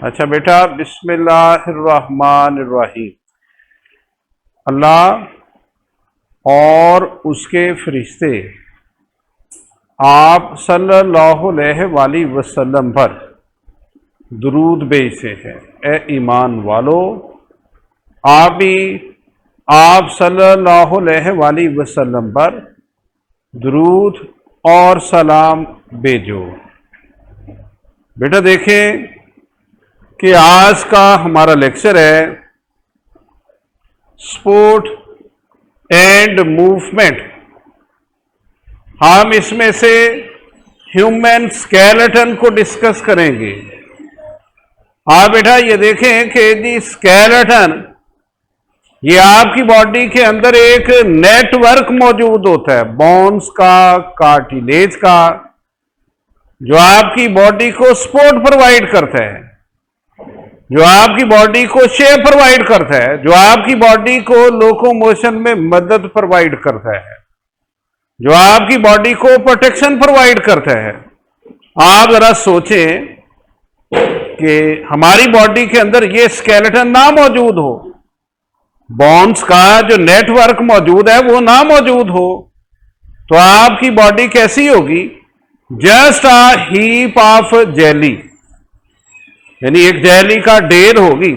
अच्छा बेटा, बिस्मिल्लाहिर्रहमानिर्रहीम। अल्लाह और उसके फरिश्ते आप सल्लल्लाहु अलैहि वसल्लम पर दुरूद भेजते हैं। ए ईमान वालो, आप भी आप सल्लल्लाहु अलैहि वसल्लम पर दुरूद और सलाम भेजो। बेटा देखें कि आज का हमारा लेक्चर है स्पोर्ट एंड मूवमेंट। हम इसमें से ह्यूमन स्केलेटन को डिस्कस करेंगे। आप बेटा ये देखें कि दी स्केलेटन, ये आपकी बॉडी के अंदर एक नेटवर्क मौजूद होता है, बोन्स का, कार्टिलेज का, जो आपकी बॉडी को सपोर्ट प्रोवाइड करता है, जो आपकी बॉडी को शेप प्रोवाइड करता है, जो आपकी बॉडी को लोकोमोशन में मदद प्रोवाइड करता है, जो आपकी बॉडी को प्रोटेक्शन प्रोवाइड करता है। आप जरा सोचें कि हमारी बॉडी के अंदर ये स्केलेटन ना मौजूद हो, बोन्स का जो नेटवर्क मौजूद है वो ना मौजूद हो, तो आपकी बॉडी कैसी होगी? Just a heap of jelly, यानी एक जेली का ढेर होगी।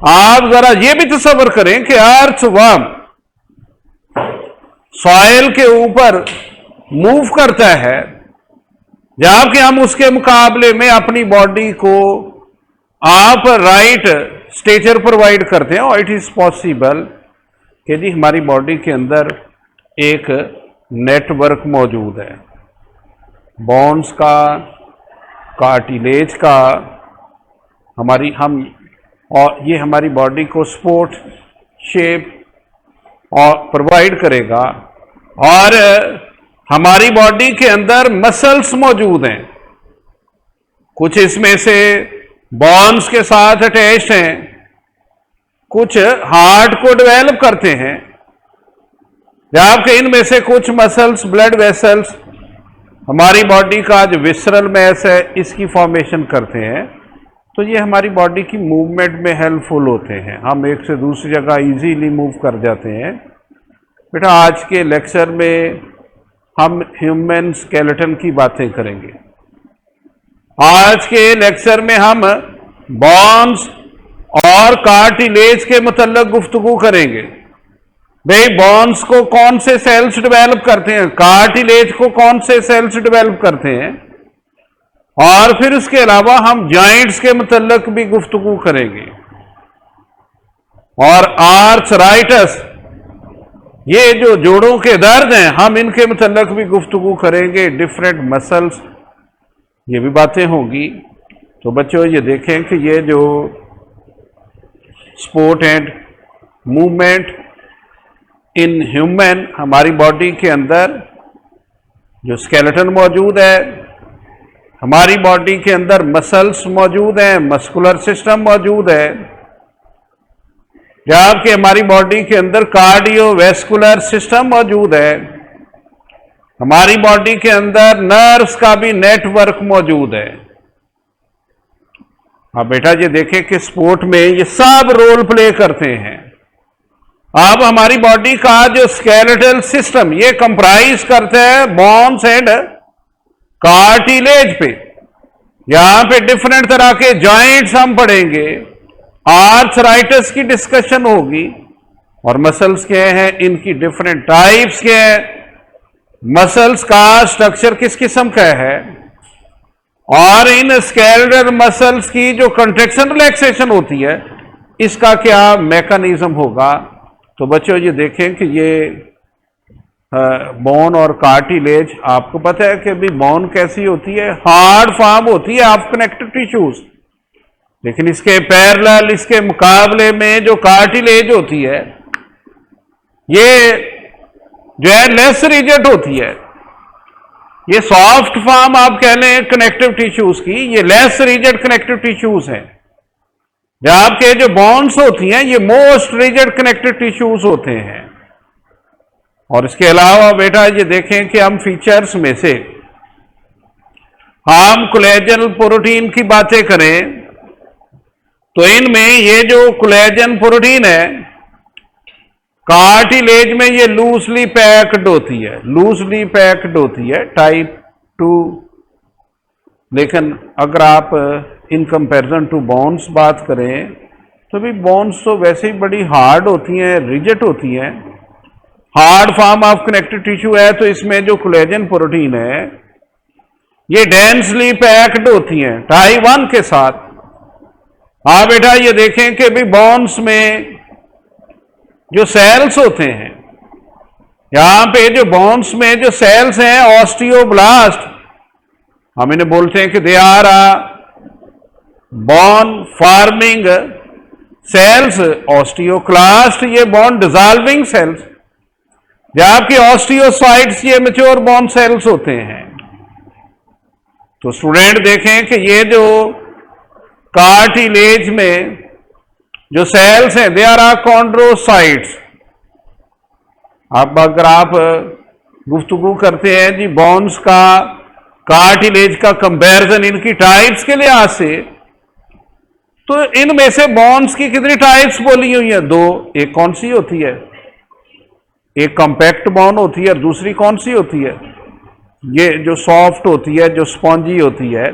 आप जरा ये भी तस्वर करें कि अर्थवर्म सॉइल के ऊपर मूव करता है, जबकि हम उसके मुकाबले में अपनी बॉडी को आप राइट स्टेचर प्रोवाइड करते हैं। और इट इज पॉसिबल कि जी हमारी बॉडी के अंदर एक नेटवर्क मौजूद है, बोन्स का, कार्टिलेज का, और ये हमारी बॉडी को सपोर्ट, शेप और प्रोवाइड करेगा। और हमारी बॉडी के अंदर मसल्स मौजूद हैं, कुछ इसमें से बोन्स के साथ अटैच्ड हैं, कुछ हार्ट को डेवलप करते हैं, जबकि इनमें से कुछ मसल्स, ब्लड वेसल्स हमारी बॉडी का जो विसरल मैस है इसकी फॉर्मेशन करते हैं। तो ये हमारी बॉडी की मूवमेंट में हेल्पफुल होते हैं, हम एक से दूसरी जगह इजीली मूव कर जाते हैं। बेटा आज के लेक्चर में हम ह्यूमन स्केलेटन की बातें करेंगे। आज के लेक्चर में हम बोन्स और कार्टिलेज के मुतल्लिक गुफ्तगू करेंगे। भाई बोन्स को कौन से सेल्स डेवलप करते हैं, कार्टिलेज को कौन से सेल्स डेवलप करते हैं, और फिर उसके अलावा हम जॉइंट्स के मुतल्लिक भी गुफ्तगू करेंगे। और आर्थराइटिस, ये जो जोड़ों के दर्द हैं, हम इनके मुतल्लिक भी गुफ्तगू करेंगे। डिफरेंट मसल्स, ये भी बातें होंगी। तो बच्चों ये देखें कि ये जो sport and movement in human, हमारी बॉडी के अंदर जो स्केलेटन मौजूद है, हमारी बॉडी के अंदर मसल्स मौजूद हैं, मस्कुलर सिस्टम मौजूद है, जबकि हमारी बॉडी के अंदर कार्डियोवैस्कुलर सिस्टम मौजूद है, हमारी बॉडी के अंदर नर्व्स का भी नेटवर्क मौजूद है। अब बेटा ये देखें कि स्पोर्ट में ये सब रोल प्ले करते हैं। अब हमारी बॉडी का जो स्केलेटल सिस्टम ये कंप्राइज करता है बोन्स एंड कार्टिलेज पे। यहां पे डिफरेंट तरह के जॉइंट्स हम पढ़ेंगे, आर्थराइटिस की डिस्कशन होगी, और मसल्स क्या हैं, इनकी डिफरेंट टाइप्स क्या है, मसल्स का स्ट्रक्चर किस किस्म का है, और इन स्केलेटल मसल्स की जो कंट्रैक्शन रिलैक्सेशन होती है इसका क्या मैकेनिज्म होगा। तो बच्चों ये देखें कि ये बोन और कार्टिलेज, आपको पता है कि भी बोन कैसी होती है, हार्ड फॉर्म होती है ऑफ कनेक्टिव टिश्यूज, लेकिन इसके पैरेलल, इसके मुकाबले में जो कार्टिलेज होती है ये जो है लेस रिजिड होती है। ये सॉफ्ट फॉर्म आप कह लें कनेक्टिव टिश्यूज की, ये लेस रिजिड कनेक्टिव टिश्यूज हैं, जबकि जो बोन्स होती हैं ये मोस्ट रिजिड कनेक्टिव टिश्यूज होते हैं। और इसके अलावा बेटा ये देखें कि हम फीचर्स में से हम कोलेजन प्रोटीन की बातें करें तो इनमें ये जो कोलेजन प्रोटीन है, कार्टिलेज में ये लूजली पैक्ड होती है, लूजली पैक्ड होती है टाइप 2। लेकिन अगर आप इन कंपैरिजन टू बोन्स बात करें तो भी बोन्स तो वैसे ही बड़ी हार्ड होती हैं, रिजिड होती हैं, hard form of connective tissue है। तो इसमें जो कोलेजन प्रोटीन है ये डेंसली पैक्ड होती हैं टाइप 1 के साथ। हाँ बेटा, ये देखें कि भी बोन्स में जो सेल्स होते हैं, यहां पे जो बोन्स में जो सेल्स हैं ऑस्टियोब्लास्ट, हम इन्हें बोलते हैं कि they are bone forming cells, osteoclast ये बोन डिसॉल्विंग सेल्स, जबकि ऑस्टियोसाइट्स ये मैच्योर बोन सेल्स होते हैं। तो स्टूडेंट देखें कि ये जो कार्टिलेज में जो सेल्स हैं दे आर कॉन्ड्रोसाइट्स। अब अगर आप गुफ्तगू करते हैं जी बोन्स का कार्टिलेज का कंपैरिजन इनकी टाइप्स के लिहाज से, तो इनमें से बोन्स की कितनी टाइप्स बोली हुई है? 2। एक कौन सी होती है? एक कॉम्पैक्ट बोन होती है और दूसरी कौन सी होती है? ये जो सॉफ्ट होती है, जो स्पॉन्जी होती है।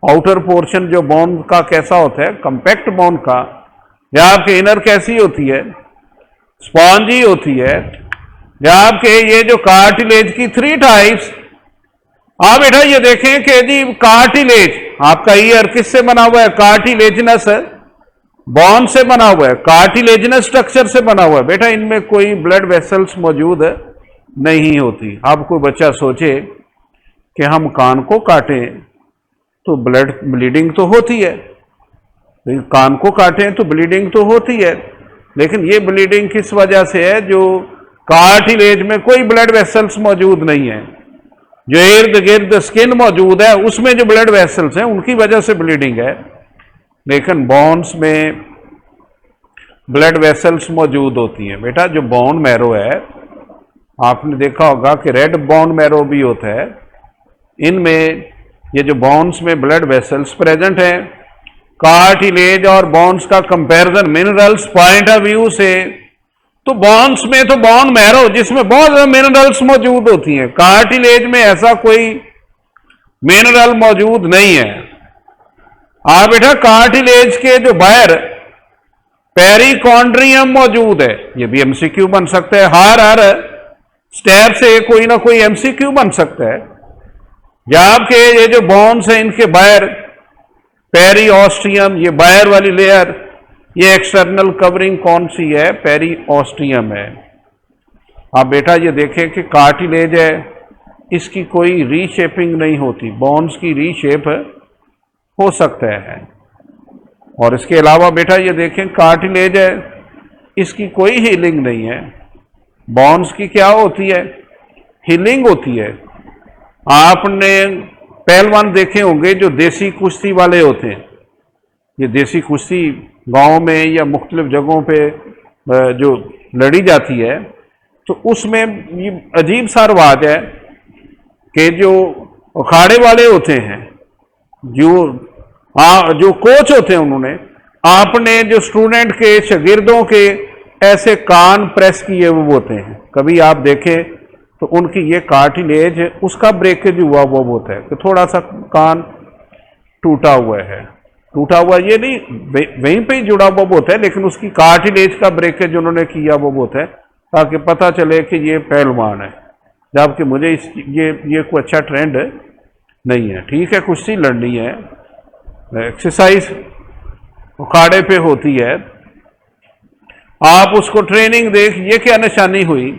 आउटर पोर्शन जो बोन का कैसा होता है? कॉम्पैक्ट बोन का। या आपके इनर कैसी होती है? स्पॉन्जी होती है। या आपके ये जो कार्टिलेज की 3 टाइप्स। आप बेटा ये देखें कि जी कार्टिलेज, आपका ईयर किससे बना हुआ है? कार्टिलेजिनस बोन से बना हुआ है, कार्टिलेजिनस स्ट्रक्चर से बना हुआ है। बेटा इनमें कोई ब्लड वेसल्स मौजूद नहीं होती। अब कोई बच्चा सोचे कि हम कान को काटें तो ब्लीडिंग तो होती है, कान को काटें तो ब्लीडिंग तो होती है, लेकिन ये ब्लीडिंग किस वजह से है? जो कार्टिलेज में कोई ब्लड वेसल्स मौजूद नहीं है, जो इर्द गिर्द स्किन मौजूद है उसमें जो ब्लड वेसल्स हैं उनकी वजह से ब्लीडिंग है। लेकिन बोन्स में ब्लड वेसल्स मौजूद होती हैं। बेटा जो बोन मैरो है, आपने देखा होगा कि रेड बोन मैरो भी होता है, इनमें ये जो बोन्स में ब्लड वेसल्स प्रेजेंट हैं। कार्टिलेज और बोन्स का comparison minerals point of view से, तो बोन्स में तो बोन मैरो जिसमें बहुत ज्यादा मिनरल्स मौजूद होती हैं, कार्टिलेज में ऐसा कोई मिनरल मौजूद नहीं है। आप बेटा कार्टिलेज के जो बाहर पेरिकॉन्ड्रियम मौजूद है, ये भी एमसीक्यू बन सकता है। हर स्टेप से कोई ना कोई एमसीक्यू बन सकता है। या आपके ये जो बोन्स हैं इनके बाहर पेरीऑस्टियम, ये बाहर वाली लेयर, ये एक्सटर्नल कवरिंग कौन सी है? पेरीऑस्टियम है। आप बेटा ये देखें कि कार्टिलेज है, इसकी कोई रीशेपिंग नहीं होती, बोन्स की रीशेप हो सकता है। और इसके अलावा बेटा ये देखें कार्टिलेज है, इसकी कोई हीलिंग नहीं है। बोन्स की क्या होती है? हीलिंग होती है। आपने पहलवान देखे होंगे जो देसी कुश्ती वाले होते हैं, ये देसी कुश्ती गांव में या मुख्तलिफ जगहों पे जो लड़ी जाती है, तो उसमें ये अजीब सा रवाज है कि जो अखाड़े वाले होते हैं, जो कोच होते हैं, उन्होंने आपने जो स्टूडेंट के शागिर्दों के ऐसे कान प्रेस किए हुए होते हैं। कभी आप देखें तो उनकी ये कार्टिलेज उसका ब्रेकेज हुआ वो होता है कि थोड़ा सा कान टूटा हुआ है। टूटा हुआ ये नहीं, वहीं पे ही जुड़ा हुआ होता है, लेकिन उसकी कार्टिलेज का ब्रेकेज उन्होंने किया वो होता है ताकि पता चले कि ये पहलवान है। जबकि मुझे ये कोई अच्छा ट्रेंड नहीं है। ठीक है, कुश्ती लड़नी है, एक्सरसाइज उखाड़े पे होती है, आप उसको ट्रेनिंग देख, ये क्या निशानी हुई।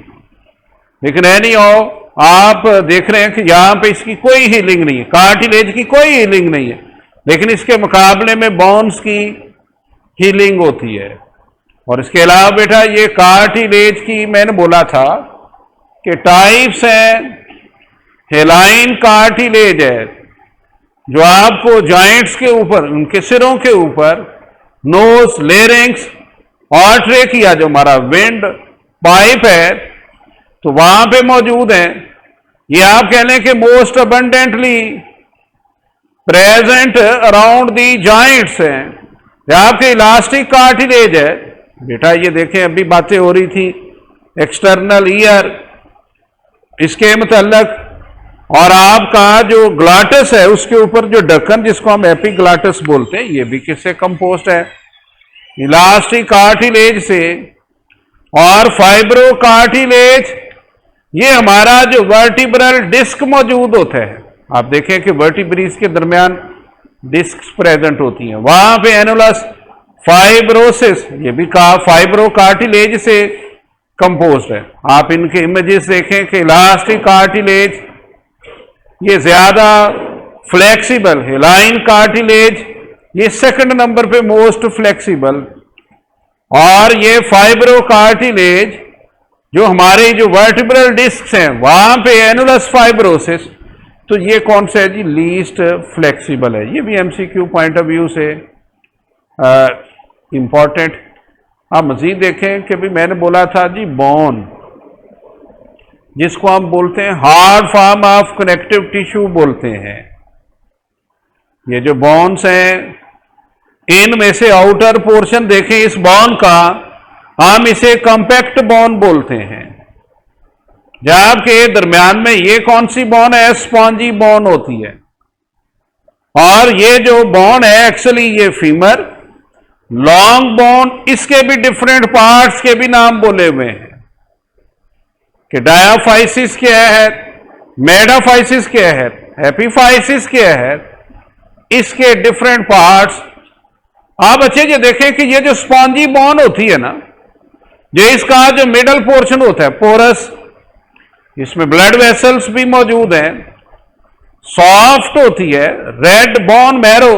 लेकिन एनी हाउ आप देख रहे हैं कि यहां पे इसकी कोई हीलिंग नहीं है, कार्टिलेज की कोई हीलिंग नहीं है, लेकिन इसके मुकाबले में बोन्स की हीलिंग होती है। और इसके अलावा बेटा ये कार्टिलेज की मैंने बोला था कि टाइप्स हैं। हेलाइन कार्टिलेज है जो आपको जॉइंट्स के ऊपर, उनके सिरों के ऊपर नोज, लेरिंक्स और ट्रेकिया जो हमारा विंड पाइप है, तो वहां पे मौजूद है। ये आप कह लें कि most abundantly present around the joints हैं। आपके इलास्टिक कार्टिलेज है बेटा, ये देखें अभी बातें हो रही थी एक्सटर्नल ईयर इसके मतलब, और आपका जो ग्लाटस है उसके ऊपर जो ढक्कन जिसको हम एपिग्लाटस बोलते हैं, ये भी किससे कंपोस्ट है? इलास्टिक कार्टिलेज से। और फाइब्रो कार्टिलेज, ये हमारा जो वर्टिब्रल डिस्क मौजूद होता है, आप देखें कि वर्टिब्रीज के दरमियान डिस्क प्रेजेंट होती हैं, वहां पे एनुलस फाइब्रोसिस, ये भी कहा फाइब्रो कार्टिलेज से कंपोज्ड है। आप इनके इमेजेस देखें कि इलास्टिक कार्टिलेज ये ज्यादा फ्लेक्सिबल, हिलाइन कार्टिलेज ये सेकंड नंबर पे मोस्ट फ्लेक्सिबल, और ये फाइब्रो कार्टिलेज जो हमारे जो वर्टिब्रल डिस्क हैं वहां पे एनुलस फाइब्रोसिस, तो ये कौन सा है जी? लीस्ट फ्लेक्सिबल है। ये भी एमसीक्यू पॉइंट ऑफ व्यू से इंपॉर्टेंट। आप मजीद देखें कि भी मैंने बोला था जी बोन, जिसको हम बोलते हैं hard form of connective tissue बोलते हैं। ये जो बोन्स हैं इनमें से आउटर पोर्शन देखें इस बोन का, हम इसे कॉम्पैक्ट बोन बोलते हैं, जबकि दरमियान में ये कौन सी बोन है? स्पॉन्जी बोन होती है। और ये जो बोन है एक्चुअली ये फीमर लॉन्ग बोन, इसके भी डिफरेंट पार्ट्स के भी नाम बोले हुए हैं कि डायाफाइसिस क्या है, मेटाफाइसिस क्या है, एपिफाइसिस क्या है, इसके डिफरेंट पार्ट्स। आप अच्छे ये देखें कि ये जो स्पॉन्जी बोन होती है ना, जो इसका जो मिडल पोर्शन होता है पोरस, इसमें ब्लड वेसल्स भी मौजूद हैं, सॉफ्ट होती है, रेड बोन मैरो,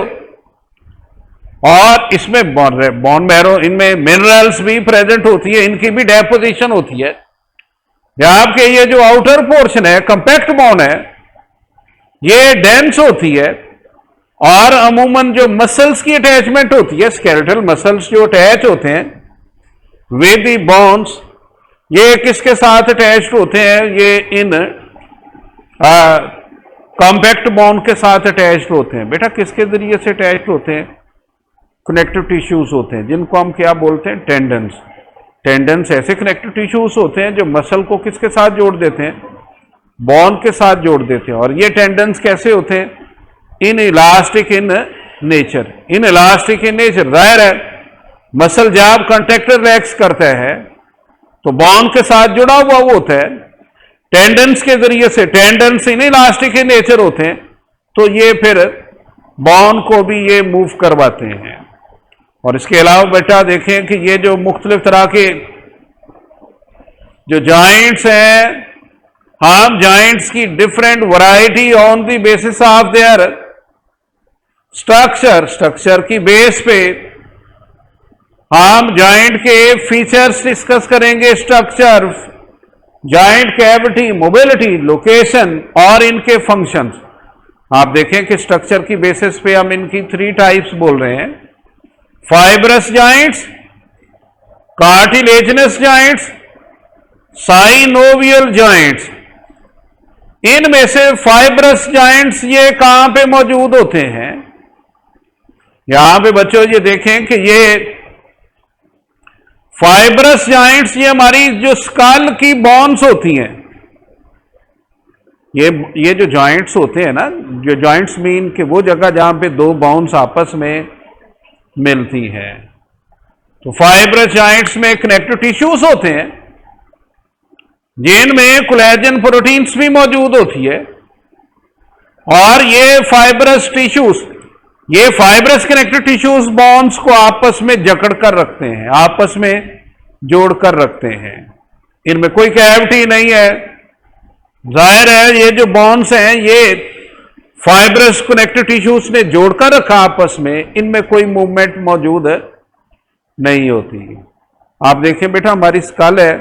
और इसमें बोन मैरो इनमें मिनरल्स भी प्रेजेंट होती है, इनकी भी डेपोजिशन होती है। आपके ये जो आउटर पोर्शन है कंपैक्ट बोन है, ये डेंस होती है, और अमूमन जो मसल्स की अटैचमेंट होती है, स्केलेटल मसल्स जो अटैच होते हैं विद द बोन्स, ये किसके साथ अटैच्ड होते हैं? ये इन कॉम्पैक्ट बोन के साथ अटैच्ड होते हैं। बेटा किसके जरिए से अटैच्ड होते हैं? कनेक्टिव टिश्यूज होते हैं, जिनको हम क्या बोलते हैं? टेंडन्स। टेंडन्स ऐसे कनेक्टिव टिश्यूज होते हैं जो मसल को किसके साथ जोड़ देते हैं? बोन के साथ जोड़ देते हैं। और ये टेंडन्स कैसे होते हैं? In elastic in nature. In elastic in nature, जाहिर है मसल जब कॉन्ट्रैक्टर रिलैक्स करता है तो बोन के साथ जुड़ा हुआ वो होता है, टेंडन्स के जरिए से। Tendons in elastic in nature होते हैं, तो ये फिर बोन को भी ये मूव करवाते हैं। और इसके अलावा बेटा देखें कि ये जो मुख्तलिफ तरह के जो जॉइंट्स हैं, हम जॉइंट्स की different variety on the basis of their structure की बेस पे हम जॉइंट के फीचर्स डिस्कस करेंगे, structure, joint cavity, mobility, location और इनके फंक्शंस। आप देखें कि स्ट्रक्चर की बेसिस पे हम इनकी 3 टाइप्स बोल रहे हैं: fibrous joints, cartilaginous joints, synovial joints. इनमें से फाइब्रस जॉइंट्स ये कहां पे मौजूद होते हैं? यहां पे बच्चों ये देखें कि ये फाइब्रस जॉइंट्स ये हमारी जो स्कल की बोन्स होती हैं, ये जो जॉइंट्स होते हैं ना, जो जॉइंट्स मीन कि वो जगह जहां पे 2 बोन्स आपस में मिलती हैं। तो फाइब्रस जॉइंट्स में कनेक्टिव टिश्यूज होते हैं जिनमें कोलेजन प्रोटीन्स भी मौजूद होती है, और ये फाइब्रस टिश्यूज, ये फाइब्रस कनेक्टिव टिश्यूज बोन्स को आपस में जकड़ कर रखते हैं, आपस में जोड़ कर रखते हैं। इनमें कोई कैविटी नहीं है। जाहिर है ये जो बोन्स हैं ये फाइब्रस कनेक्टिव टिश्यूज ने जोड़कर रखा आपस में, इनमें कोई मूवमेंट मौजूद नहीं होती। आप देखें बेटा हमारी स्कल है,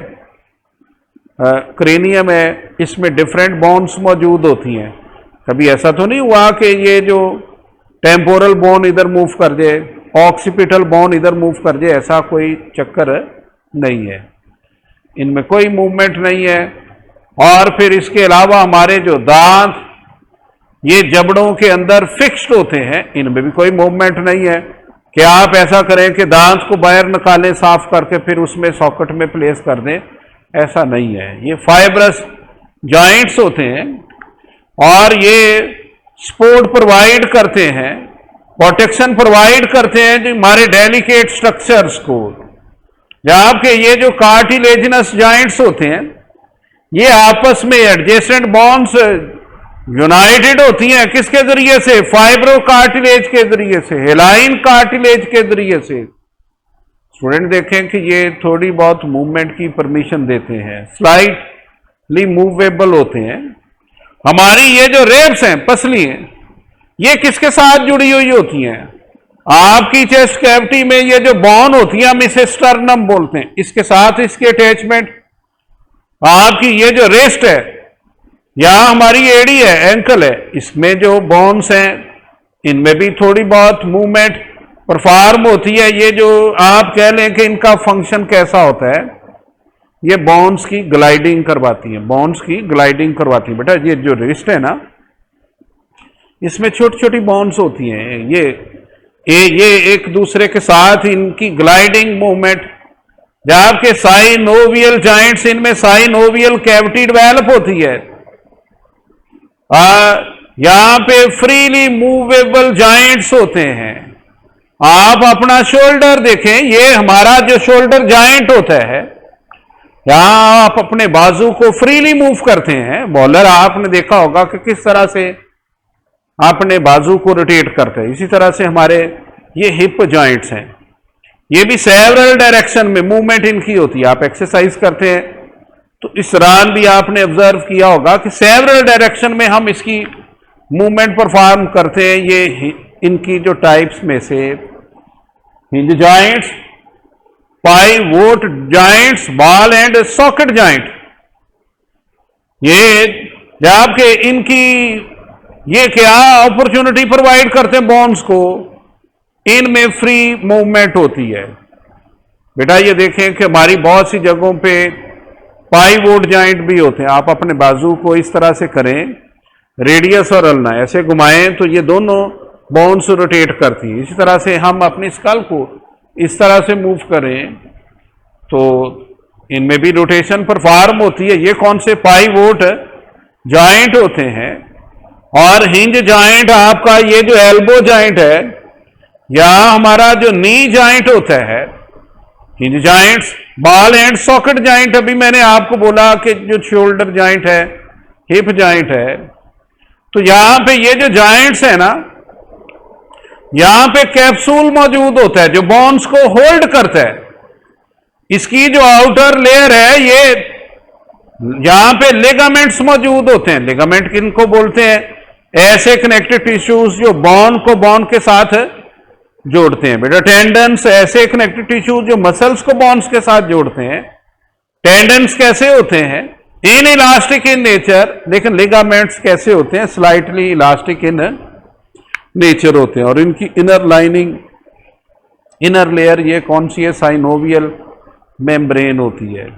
क्रेनियम है, इसमें डिफरेंट बोन्स मौजूद होती हैं। कभी ऐसा तो नहीं हुआ कि ये जो टेम्पोरल बोन इधर मूव कर जाए, ऑक्सीपिटल बोन इधर मूव कर जाए, ऐसा कोई चक्कर नहीं है, इनमें कोई मूवमेंट नहीं है। और फिर इसके अलावा हमारे जो दांत ये जबड़ों के अंदर फिक्स्ड होते हैं, इनमें भी कोई मूवमेंट नहीं है। कि आप ऐसा करें कि दांत को बाहर निकालें साफ करके फिर उसमें सॉकेट में प्लेस कर दें, ऐसा नहीं है। ये फाइब्रस जॉइंट्स होते हैं और ये सपोर्ट प्रोवाइड करते हैं, प्रोटेक्शन प्रोवाइड करते हैं जो हमारे डेलिकेट स्ट्रक्चर्स को। जबकि ये जो कार्टिलेजिनस जॉइंट्स होते हैं ये आपस में एडजेसेंट बॉन्ड्स यूनाइटेड होती हैं, किसके जरिए से? फाइब्रो कार्टिलेज के जरिए से, हेलाइन कार्टिलेज के जरिए से। स्टूडेंट देखें कि ये थोड़ी बहुत मूवमेंट की परमिशन देते हैं, स्लाइटली मूवेबल होते हैं। हमारी ये जो रेब्स हैं, पसली हैं, ये किसके साथ जुड़ी हुई होती हैं? आपकी चेस्ट कैविटी में ये जो बोन होती है, हम इसे स्टर्नम बोलते हैं, इसके साथ इसकी अटैचमेंट। आपकी ये जो रेस्ट है या हमारी एड़ी है, एंकल है, इसमें जो बोन्स हैं इनमें भी थोड़ी बहुत मूवमेंट परफॉर्म होती है। ये जो आप कह लें कि इनका फंक्शन कैसा होता है, ये बोन्स की ग्लाइडिंग करवाती है, बोन्स की ग्लाइडिंग करवाती है। बेटा ये जो रिस्ट है ना, इसमें छोटी छोटी बोन्स होती हैं, ये एक दूसरे के साथ इनकी ग्लाइडिंग मूवमेंट। जबकि साइनोवियल जॉइंट्स, इनमें साइनोवियल कैविटी डेवलप होती है। यहां पे फ्रीली मूवेबल जॉइंट्स होते हैं। आप अपना शोल्डर देखें, ये हमारा जो शोल्डर जॉइंट होता है, यहां आप अपने बाजू को फ्रीली मूव करते हैं। बॉलर आपने देखा होगा कि किस तरह से अपने बाजू को रोटेट करते हैं। इसी तरह से हमारे ये हिप जॉइंट्स हैं, ये भी सेवरल डायरेक्शन में मूवमेंट इनकी होती है। आप एक्सरसाइज करते हैं तो इस दौरान भी आपने ऑब्जर्व किया होगा कि सेवरल डायरेक्शन में हम इसकी मूवमेंट परफॉर्म करते हैं। ये इनकी जो टाइप्स में से hinge joints, pivot joints, ball and socket joint, ये जबकि इनकी ये क्या अपॉर्चुनिटी प्रोवाइड करते हैं बोन्स को, इनमें फ्री मूवमेंट होती है। बेटा ये देखें कि हमारी बहुत सी जगहों पे पाइवोट जॉइंट भी होते हैं। आप अपने बाजू को इस तरह से करें, रेडियस और अल्ना ऐसे घुमाएं तो ये दोनों बोन्स रोटेट करती हैं। इसी तरह से हम अपनी स्कल को इस तरह से मूव करें तो इनमें भी रोटेशन परफॉर्म होती है। ये कौन से? पाइवोट जॉइंट होते हैं। और हिंज जॉइंट आपका ये जो एल्बो जॉइंट है या हमारा जो नी जॉइंट होता है, hinge joints, ball and socket joint. अभी मैंने आपको बोला कि जो शोल्डर जॉइंट है, हिप जॉइंट है, तो यहां पे ये जो जॉइंट्स है ना, यहां पे कैप्सूल मौजूद होता है जो बोन्स को होल्ड करता है। इसकी जो आउटर लेयर है, ये यहां पे लिगामेंट्स मौजूद होते हैं। लिगामेंट किनको बोलते हैं? ऐसे कनेक्टिव टिश्यूज जो बोन को बोन के साथ जोड़ते हैं। बेटा टेंडन्स, ऐसे कनेक्टिव टिश्यूज जो मसल्स को बोन्स के साथ जोड़ते हैं। टेंडन्स कैसे होते हैं? इन इलास्टिक इन नेचर, लेकिन लिगामेंट्स कैसे होते हैं? स्लाइटली इलास्टिक इन नेचर होते हैं। और इनकी इनर लाइनिंग, इनर लेयर ये कौन सी है? साइनोवियल मेम्ब्रेन होती है।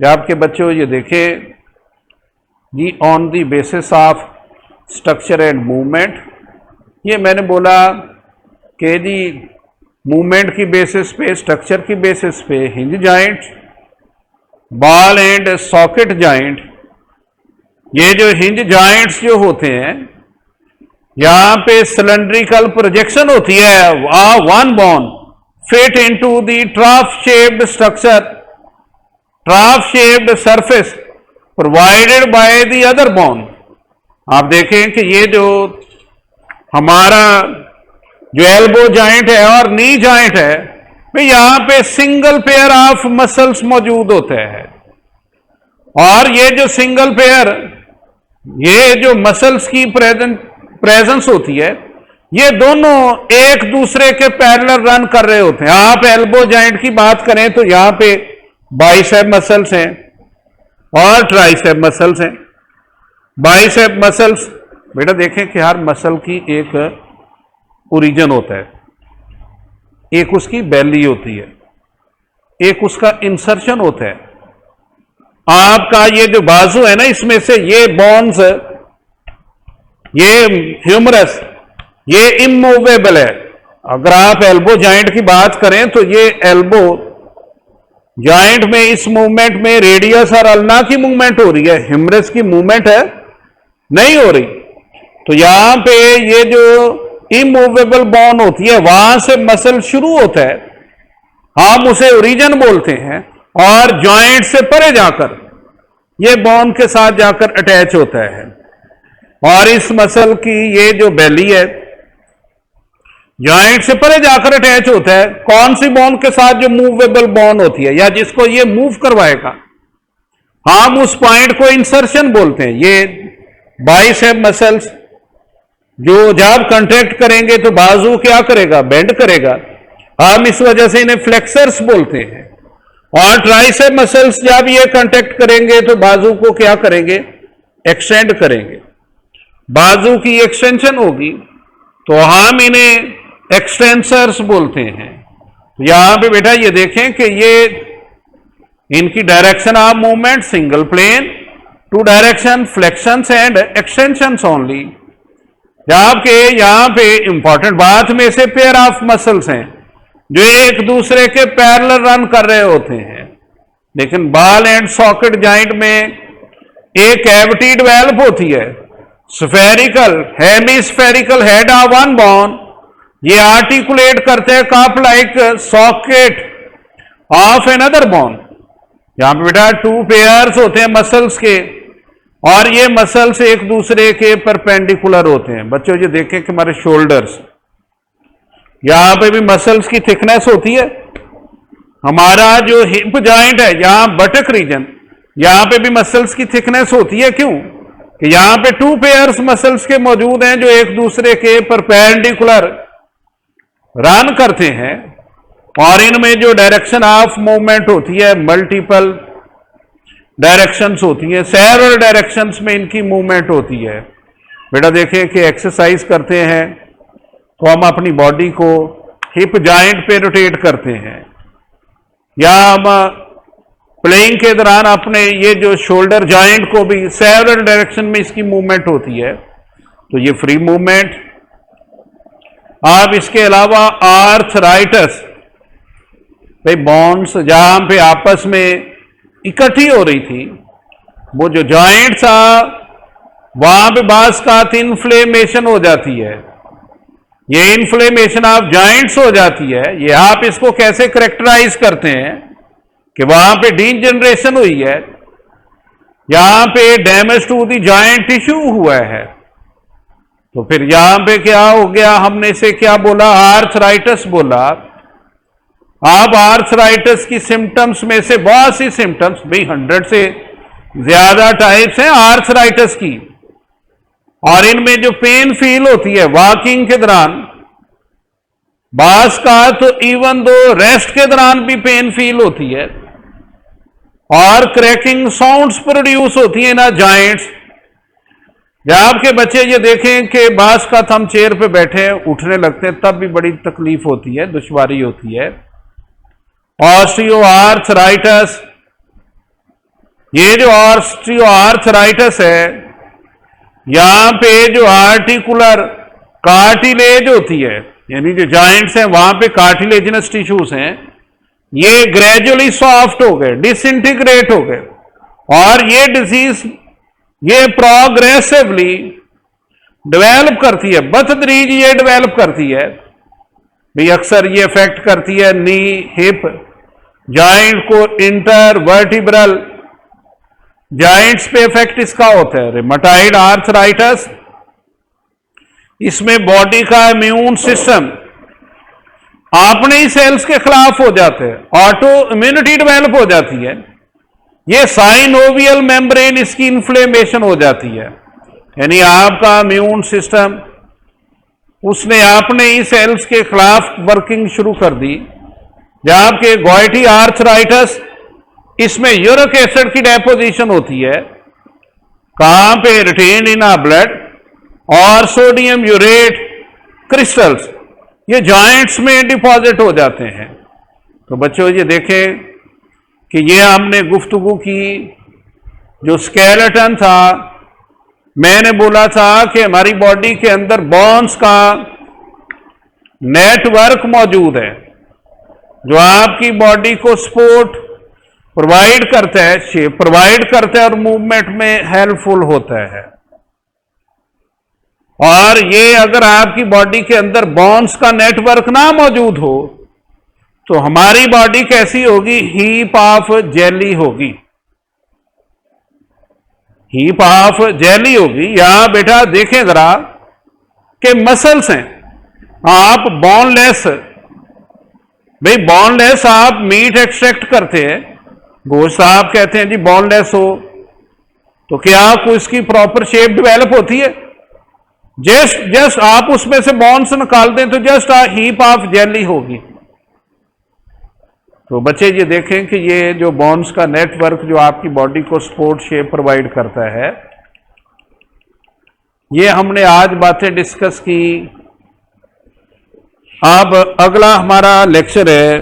आपके बच्चों ये देखें जी, on the basis of structure and movement, ये मैंने बोला कि जी मूवमेंट की बेसिस पे, स्ट्रक्चर की बेसिस पे hinge joint, ball and socket joint. ये जो हिंज जॉइंट्स जो होते हैं, यहां पे सिलेंड्रिकल प्रोजेक्शन होती है। One bone fit into the trough shaped structure, trough shaped surface provided by the other bone. आप देखें कि ये जो हमारा जो एल्बो जॉइंट है और नी जॉइंट है, तो यहां पे सिंगल पेयर ऑफ मसल्स मौजूद होते हैं। और ये जो सिंगल पेयर, ये जो मसल्स की प्रेजेंस होती है, ये दोनों एक दूसरे के पैरेलल रन कर रहे होते हैं। आप एल्बो जॉइंट की बात करें तो यहां पे बाइसेप मसल्स हैं और ट्राइसेप मसल्स हैं। बाइसेप मसल्स, बेटा देखें कि हर मसल की एक ओरिजिन होता है। एक उसकी बेली होती है, एक उसका इंसर्शन होता है। आपका ये जो बाजू है ना, इसमें से ये बोन्स, ये ह्यूमरस, ये इमूवेबल है। अगर आप एल्बो जॉइंट की बात करें तो ये एल्बो जॉइंट में इस मूवमेंट में रेडियस और अल्ना की मूवमेंट हो रही है, हिमरस की मूवमेंट है नहीं हो रही। तो यहां पे ये जो इमूवेबल बोन होती है वहां से मसल शुरू होता है, हम उसे ओरिजिन बोलते हैं, और जॉइंट से परे जाकर ये बोन के साथ जाकर अटैच होता है। और इस मसल की ये जो बेली है जॉइंट से परे जाकर अटैच होता है कौन सी बोन के साथ? जो मूवेबल बोन होती है या जिसको ये मूव करवाएगा, हम उस पॉइंट को इंसर्शन बोलते हैं। ये बाइसेप मसल्स जो जब कंट्रैक्ट करेंगे तो बाजू क्या करेगा? बेंड करेगा, हम इस वजह से इन्हें फ्लेक्सर्स बोलते हैं। और ट्राइसेप मसल्स जब ये कंट्रैक्ट करेंगे तो बाजू को क्या करेंगे? एक्सटेंड करेंगे, बाजू की एक्सटेंशन होगी, तो हम इन्हें एक्सटेंसर्स बोलते हैं। यहां पे बेटा ये देखें कि ये इनकी direction of movement single plane, two direction, flexions and extensions only. जबकि यहां पे इंपॉर्टेंट बात में से पेयर ऑफ मसल्स हैं जो एक दूसरे के पैरेलल रन कर रहे होते हैं, लेकिन बॉल एंड सॉकेट जॉइंट में एक कैविटी डेवलप होती है, spherical hemispherical head of one bone, ये आर्टिकुलेट करते हैं cup like socket of another bone. यहां पे बेटा टू पेयर्स होते हैं मसल्स के, और ये मसल्स एक दूसरे के परपेंडिकुलर होते हैं। बच्चों ये देखें कि हमारे शोल्डर्स, यहां पे भी मसल्स की थिकनेस होती है। हमारा जो हिप जॉइंट है, यहां बटक रीजन, यहां पे भी मसल्स की थिकनेस होती है। क्यों? कि यहां पे टू पेयर्स मसल्स के मौजूद हैं जो एक दूसरे के परपेंडिकुलर रन करते हैं, और इनमें जो डायरेक्शन ऑफ मूवमेंट होती है मल्टीपल डायरेक्शंस होती हैं, सेवरल डायरेक्शंस में इनकी मूवमेंट होती है। बेटा देखें कि एक्सरसाइज करते हैं तो हम अपनी बॉडी को हिप जॉइंट पे रोटेट करते हैं, या हम प्लेइंग के दौरान अपने ये जो शोल्डर जॉइंट को भी सेवरल डायरेक्शन में इसकी मूवमेंट होती है। तो ये फ्री मूवमेंट। अब इसके अलावा आर्थराइटिस, भाई बोन्स जहां पे आपस में इकट्ठी हो रही थी, वो जो जॉइंट था वहां पे बास का इन्फ्लेमेशन हो जाती है, ये इन्फ्लेमेशन ऑफ जॉइंट्स हो जाती है। ये आप इसको कैसे करेक्टराइज करते हैं कि वहां पे डीजनरेशन हुई है, यहां पे damage to the joint tissue हुआ है। तो फिर यहां पे क्या हो गया? हमने इसे क्या बोला? आर्थराइटिस बोला। आप आर्थराइटिस की सिम्टम्स में से बहुत सी सिम्टम्स, भाई 100 से ज्यादा टाइप्स हैं आर्थराइटिस की, और इनमें जो पेन फील होती है वॉकिंग के दौरान, बास का तो इवन दो रेस्ट के दौरान भी पेन फील होती है, और क्रैकिंग साउंड्स प्रोड्यूस होती है ना जॉइंट्स। जब आपके बच्चे ये देखें कि बास का हम चेयर पे बैठे हैं, उठने लगते हैं, तब भी बड़ी तकलीफ होती है, दुश्वारी होती है। ऑस्टियोआर्थराइटिस, ये जो ऑस्टियोआर्थराइटिस है, यहां पे जो आर्टिकुलर कार्टिलेज होती है, यानी जो जॉइंट्स हैं वहां पे कार्टिलेजिनस टिश्यूज हैं, ये ग्रेजुअली सॉफ्ट हो गए, डिसइंटीग्रेट हो गए, और ये डिजीज ये प्रोग्रेसिवली डेवलप करती है, बतदरीज ये डेवलप करती है। भी अक्सर ये इफेक्ट करती है नी हिप जॉइंट को, इंटरवर्टिब्रल जॉइंट्स पे इफेक्ट इसका होता है। रिमेटॉइड आर्थराइटिस, इसमें बॉडी का इम्यून सिस्टम अपने ही सेल्स के खिलाफ हो जाते हैं, ऑटो इम्यूनिटी डेवलप हो जाती है, ये साइनोवियल मेम्ब्रेन इसकी इन्फ्लेमेशन हो जाती है, यानी आपका इम्यून सिस्टम उसने अपने ही सेल्स के खिलाफ वर्किंग शुरू कर दी। जबकि गॉइटी आर्थराइटिस, इसमें यूरिक एसिड की डेपोजिशन होती है, कहां पे? रिटेन इन आ ब्लड, और सोडियम यूरेट क्रिस्टल्स ये जॉइंट्स में डिपॉजिट हो जाते हैं। तो बच्चों ये देखें कि ये हमने गुफ्तगू की जो स्केलेटन था, मैंने बोला था कि हमारी बॉडी के अंदर बोन्स का नेटवर्क मौजूद है जो आपकी बॉडी को सपोर्ट प्रोवाइड करता है, शेप प्रोवाइड करता है और मूवमेंट में हेल्पफुल होता है। और ये अगर आपकी बॉडी के अंदर बोन्स का नेटवर्क ना मौजूद हो तो हमारी बॉडी कैसी होगी? हीप ऑफ जेली होगी, हीप ऑफ जेली होगी। यहां बेटा देखें जरा कि मसल्स हैं, आप बोनलेस, भाई बोनलेस आप मीट एक्सट्रैक्ट करते हैं, गोश्त आप कहते हैं जी बोनलेस हो, तो क्या आपको इसकी प्रॉपर शेप डेवलप होती है? जस्ट आप उसमें से बोन्स निकाल दें तो जस्ट हीप ऑफ जेली होगी। तो बच्चे ये देखें कि ये जो बोन्स का नेटवर्क जो आपकी बॉडी को सपोर्ट शेप प्रोवाइड करता है, ये हमने आज बातें डिस्कस की। अब अगला हमारा लेक्चर है